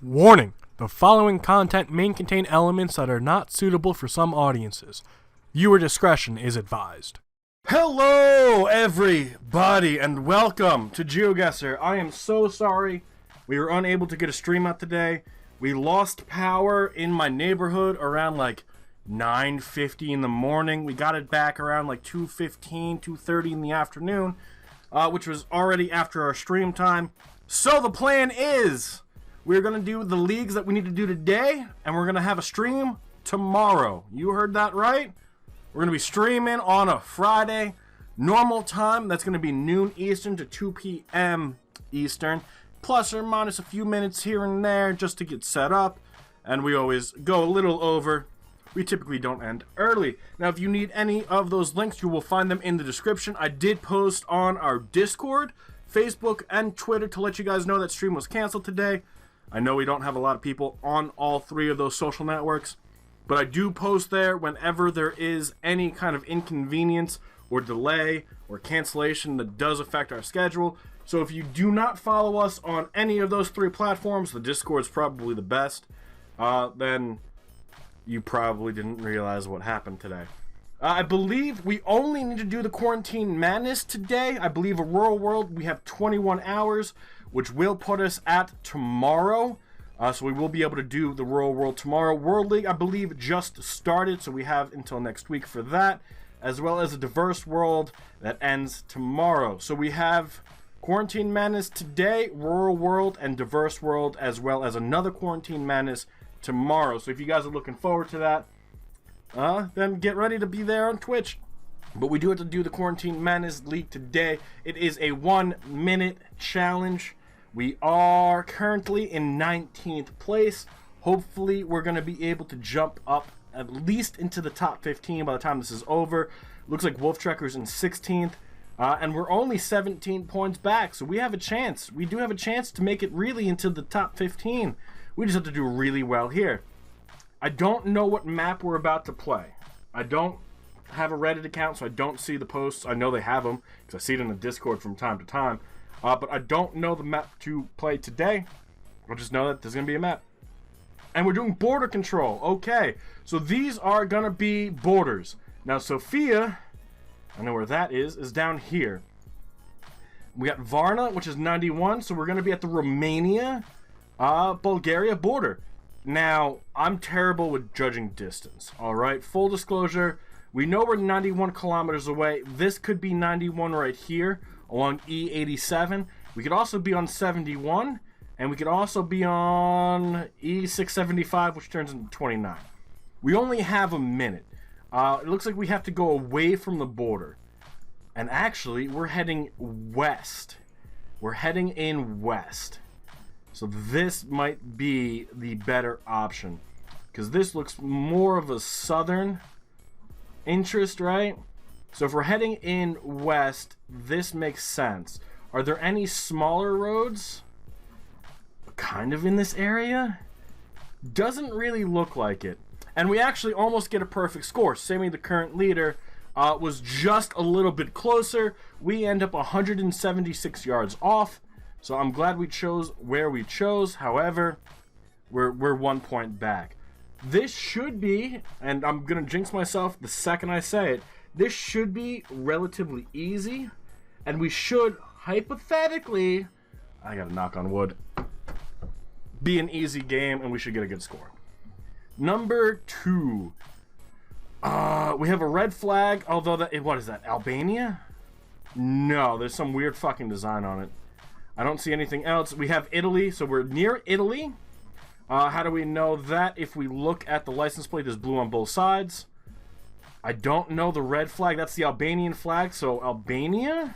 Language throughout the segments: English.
Warning: the following content may contain elements that are not suitable for some audiences. Viewer discretion is advised. Hello, everybody, and welcome to Geoguessr. I am so sorry we were unable to get a stream out today. We lost power in my neighborhood around like 9:50 in the morning. We got it back around like 2:15, 2:30 in the afternoon, which was already after our stream time. So the plan is we're going to do the leagues that we need to do today, and we're going to have a stream tomorrow. You heard that right? We're going to be streaming on a Friday, normal time. That's going to be noon Eastern to 2 p.m. Eastern, plus or minus a few minutes here and there just to get set up, and we always go a little over. We typically don't end early. Now, if you need any of those links, you will find them in the description. I did post on our Discord, Facebook, and Twitter to let you guys know that stream was canceled today. I know we don't have a lot of people on all three of those social networks, but I do post there whenever there is any kind of inconvenience or delay or cancellation that does affect our schedule. So if you do not follow us on any of those three platforms, the Discord's probably the best, then you probably didn't realize what happened today. I believe we only need to do the Quarantine Madness today. I believe Aurora World, we have 21 hours, which will put us at tomorrow. So we will be able to do the Aurora World tomorrow. World League, I believe, just started, so we have until next week for that, as well as a Diverse World that ends tomorrow. So we have Quarantine Madness today, Aurora World, and Diverse World, as well as another Quarantine Madness tomorrow. So if you guys are looking forward to that, then get ready to be there on Twitch. But we do have to do the Quarantine Madness League today. It is a 1-minute challenge. We are currently in 19th place. Hopefully we're going to be able to jump up at least into the top 15 by the time this is over. Looks like Wolf Trekker's in 16th. And we're only 17 points back, so we have a chance. We do have a chance to make it really into the top 15. We just have to do really well here. I don't know what map we're about to play. I don't have a Reddit account, so I don't see the posts. I know they have them, because I see it in the Discord from time to time. But I don't know the map to play today. I'll just know that there's going to be a map. And we're doing border control. Okay, so these are going to be borders. Now, Sofia, I know where that is down here. We got Varna, which is 91, so we're going to be at the Romania, Bulgaria border. Now, I'm terrible with judging distance, alright? Full disclosure, we know we're 91 kilometers away. This could be 91 right here along E87. We could also be on 71, and we could also be on E675, which turns into 29. We only have a minute. It looks like we have to go away from the border. And actually, we're heading west. We're heading in west. So this might be the better option, because this looks more of a southern interest, right? So if we're heading in west, this makes sense. Are there any smaller roads kind of in this area? Doesn't really look like it. And we actually almost get a perfect score. Sammy, the current leader, was just a little bit closer. We end up 176 yards off. So I'm glad we chose where we chose. However, we're 1 point back. This should be, and I'm going to jinx myself the second I say it, this should be relatively easy. And we should, hypothetically, I got to knock on wood, be an easy game, and we should get a good score. Number 2. We have a red flag, although that, what is that, Albania? No, there's some weird fucking design on it. I don't see anything else. We have Italy, so we're near Italy. How do we know that? If we look at the license plate, there's blue on both sides. I don't know the red flag. That's the Albanian flag, so Albania?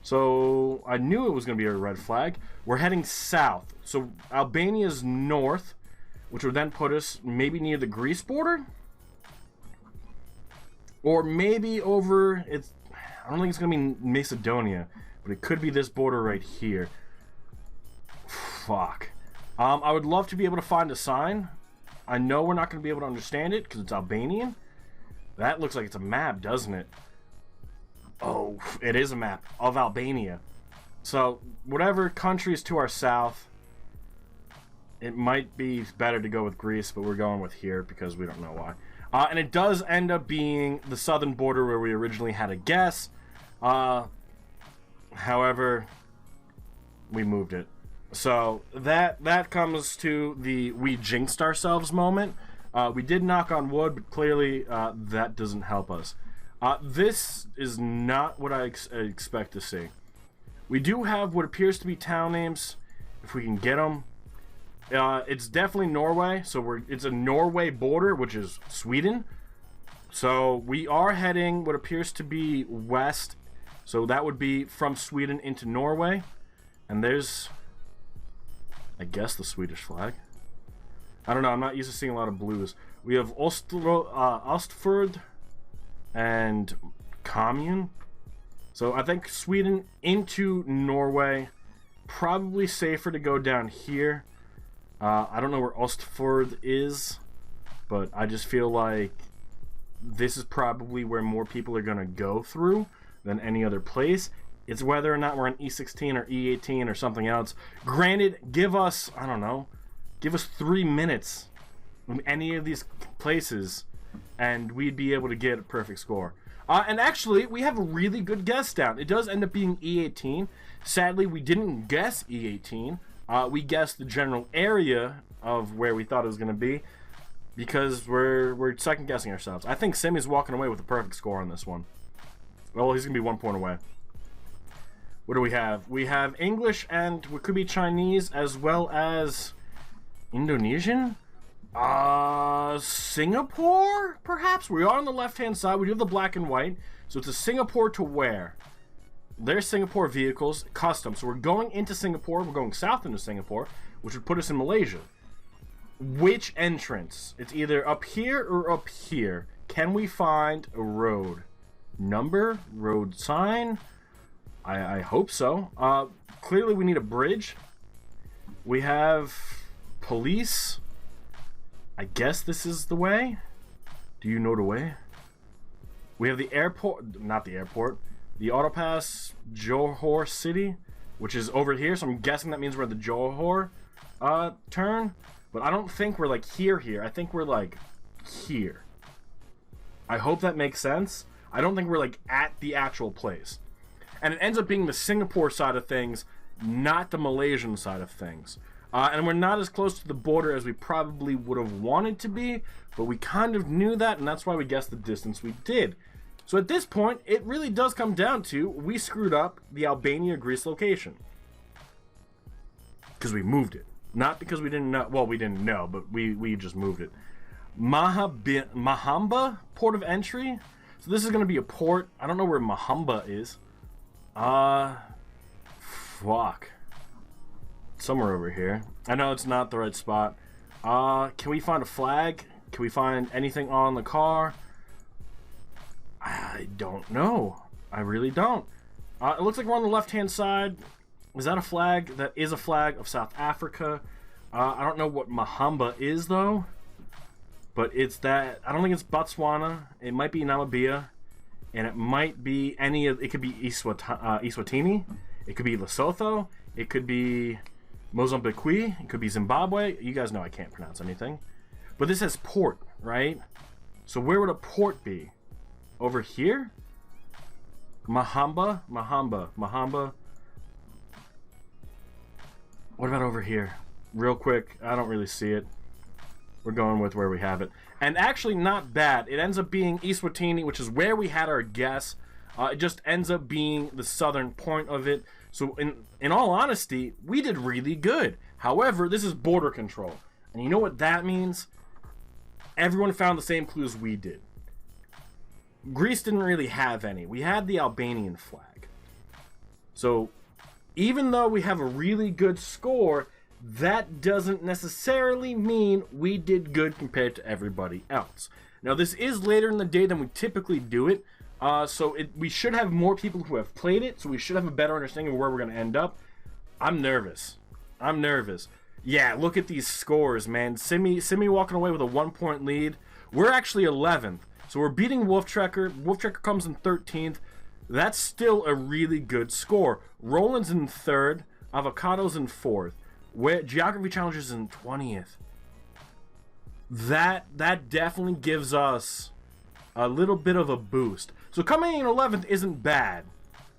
So I knew it was going to be a red flag. We're heading south. So Albania's north, which would then put us maybe near the Greece border? Or maybe over, I don't think it's going to be Macedonia. But it could be this border right here. Fuck. I would love to be able to find a sign. I know we're not going to be able to understand it because it's Albanian. That looks like it's a map, doesn't it? Oh, it is a map of Albania. So, whatever country is to our south, it might be better to go with Greece, but we're going with here because we don't know why. And it does end up being the southern border where we originally had a guess. However, we moved it. So that comes to the we jinxed ourselves moment. We did knock on wood, but clearly that doesn't help us. This is not what I expect to see. We do have what appears to be town names, if we can get them. It's definitely Norway, so it's a Norway border, which is Sweden. So we are heading what appears to be west. So that would be from Sweden into Norway. And there's, I guess, the Swedish flag. I don't know, I'm not used to seeing a lot of blues. We have Ostfjord and Commune. So I think Sweden into Norway. Probably safer to go down here. I don't know where Ostfjord is, but I just feel like this is probably where more people are going to go through than any other place. It's whether or not we're on E16 or E18 or something else. Granted, give us, I don't know, give us 3 minutes in any of these places and we'd be able to get a perfect score. And actually, we have a really good guess down. It does end up being E18. Sadly, we didn't guess E18. We guessed the general area of where we thought it was going to be because we're second guessing ourselves. I think Simi's walking away with a perfect score on this one. Well, he's going to be 1 point away. What do we have? We have English and what could be Chinese as well as Indonesian? Singapore, perhaps? We are on the left-hand side. We do have the black and white. So it's a Singapore to where? There's Singapore vehicles, custom. So we're going into Singapore. We're going south into Singapore, which would put us in Malaysia. Which entrance? It's either up here or up here. Can we find a road? Number? Road sign? I hope so. Clearly we need a bridge. We have police. I guess this is the way. Do you know the way? We have the airport, not the airport, the Autopass Johor City, which is over here. So I'm guessing that means we're at the Johor turn. But I don't think we're like here. I think we're like here. I hope that makes sense. I don't think we're like at the actual place. And it ends up being the Singapore side of things, not the Malaysian side of things. And we're not as close to the border as we probably would have wanted to be, but we kind of knew that, and that's why we guessed the distance we did. So at this point, it really does come down to we screwed up the Albania-Greece location. Because we moved it. Not because we didn't know. Well, we didn't know, but we just moved it. Mahamba, port of entry. So this is going to be a port. I don't know where Mahamba is. Fuck. Somewhere over here. I know it's not the right spot. Can we find a flag? Can we find anything on the car? I don't know. I really don't. It looks like we're on the left-hand side. Is that a flag? That is a flag of South Africa. I don't know what Mahamba is, though. But it's that... I don't think it's Botswana. It might be Namibia. And it might be any of... It could be Eswatini. It could be Lesotho. It could be Mozambique. It could be Zimbabwe. You guys know I can't pronounce anything. But this says port, right? So where would a port be? Over here? Mahamba? What about over here? Real quick, I don't really see it. We're going with where we have it. And actually not bad. It ends up being Eswatini, which is where we had our guess. It just ends up being the southern point of it. So in all honesty, we did really good. However, this is border control. And you know what that means? Everyone found the same clues we did. Greece didn't really have any. We had the Albanian flag. So even though we have a really good score, that doesn't necessarily mean we did good compared to everybody else. Now, this is later in the day than we typically do it, so we should have more people who have played it, so we should have a better understanding of where we're going to end up. I'm nervous. Yeah, look at these scores, man. Simi walking away with a 1-point lead. We're actually 11th, so we're beating Wolf Trekker. Wolf Trekker comes in 13th. That's still a really good score. Roland's in 3rd. Avocado's in 4th. Where Geography Challenges in 20th. That definitely gives us a little bit of a boost. So coming in 11th isn't bad.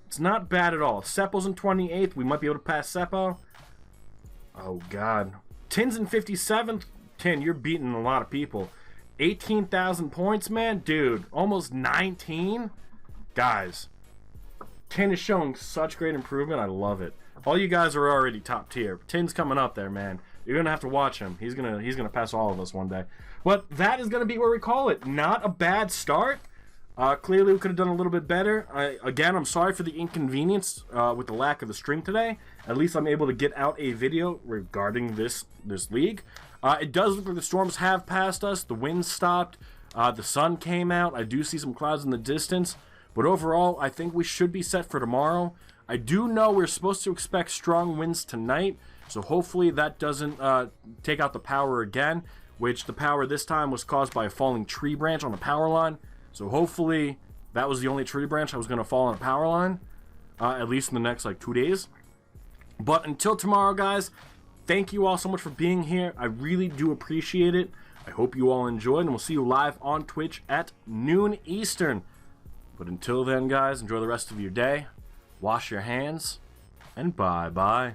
It's not bad at all. Seppo's in 28th. We might be able to pass Seppo. Oh, God. Tin's in 57th. Tin, you're beating a lot of people. 18,000 points, man. Dude, almost 19? Guys, Tin is showing such great improvement. I love it. All you guys are already top tier. Tin's coming up there, man. You're gonna have to watch him. He's gonna pass all of us one day. But that is gonna be where we call it. Not a bad start. Clearly, we could have done a little bit better. Again, I'm sorry for the inconvenience with the lack of the stream today. At least I'm able to get out a video regarding this league. It does look like the storms have passed us. The wind stopped. The sun came out. I do see some clouds in the distance. But overall, I think we should be set for tomorrow. I do know we're supposed to expect strong winds tonight. So hopefully that doesn't take out the power again. Which the power this time was caused by a falling tree branch on the power line. So hopefully that was the only tree branch that was going to fall on a power line, at least in the next like 2 days. But until tomorrow, guys, thank you all so much for being here. I really do appreciate it. I hope you all enjoyed, and we'll see you live on Twitch at noon Eastern. But until then, guys, enjoy the rest of your day. Wash your hands, and bye-bye.